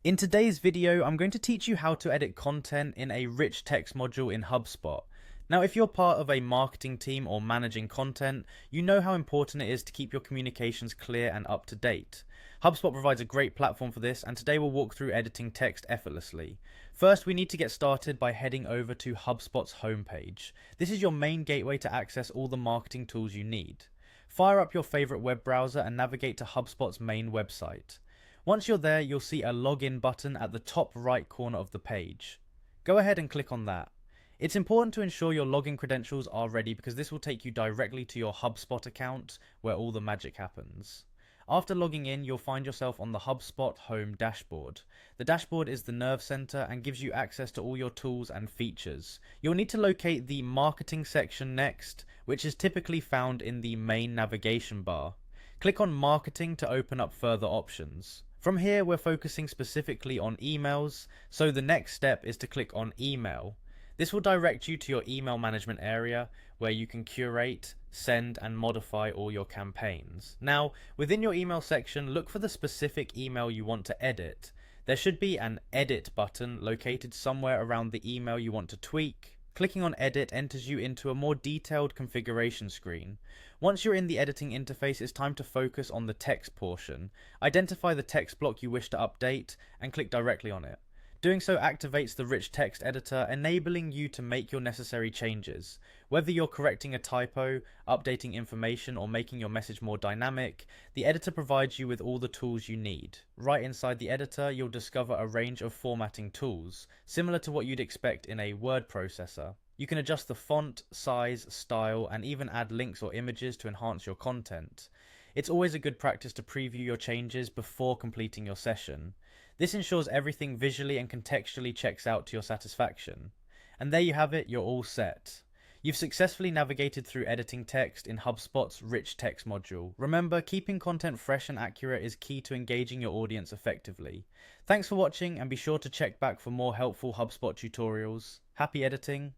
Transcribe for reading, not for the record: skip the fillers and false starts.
In today's video, I'm going to teach you how to edit content in a rich text module in Hubspot. Now, if you're part of a marketing team or managing content, you know how important it is to keep your communications clear and up to date. Hubspot provides a great platform for this, and today we'll walk through editing text effortlessly. First, we need to get started by heading over to Hubspot's homepage. This is your main gateway to access all the marketing tools you need. Fire up your favorite web browser and navigate to Hubspot's main website. Once you're there, you'll see a login button at the top right corner of the page. Go ahead and click on that. It's important to ensure your login credentials are ready because this will take you directly to your HubSpot account where all the magic happens. After logging in, you'll find yourself on the HubSpot home dashboard. The dashboard is the nerve center and gives you access to all your tools and features. You'll need to locate the marketing section next, which is typically found in the main navigation bar. Click on marketing to open up further options. From here, we're focusing specifically on emails, so the next step is to click on email. This will direct you to your email management area where you can curate, send, and modify all your campaigns. Now, within your email section, look for the specific email you want to edit. There should be an edit button located somewhere around the email you want to tweak. Clicking on edit enters you into a more detailed configuration screen. Once you're in the editing interface, it's time to focus on the text portion. Identify the text block you wish to update and click directly on it. Doing so activates the rich text editor, enabling you to make your necessary changes. Whether you're correcting a typo, updating information, or making your message more dynamic, the editor provides you with all the tools you need. Right inside the editor, you'll discover a range of formatting tools, similar to what you'd expect in a word processor. You can adjust the font, size, style, and even add links or images to enhance your content. It's always a good practice to preview your changes before completing your session. This ensures everything visually and contextually checks out to your satisfaction. And there you have it, you're all set. You've successfully navigated through editing text in HubSpot's rich text module. Remember, keeping content fresh and accurate is key to engaging your audience effectively. Thanks for watching, and be sure to check back for more helpful HubSpot tutorials. Happy editing!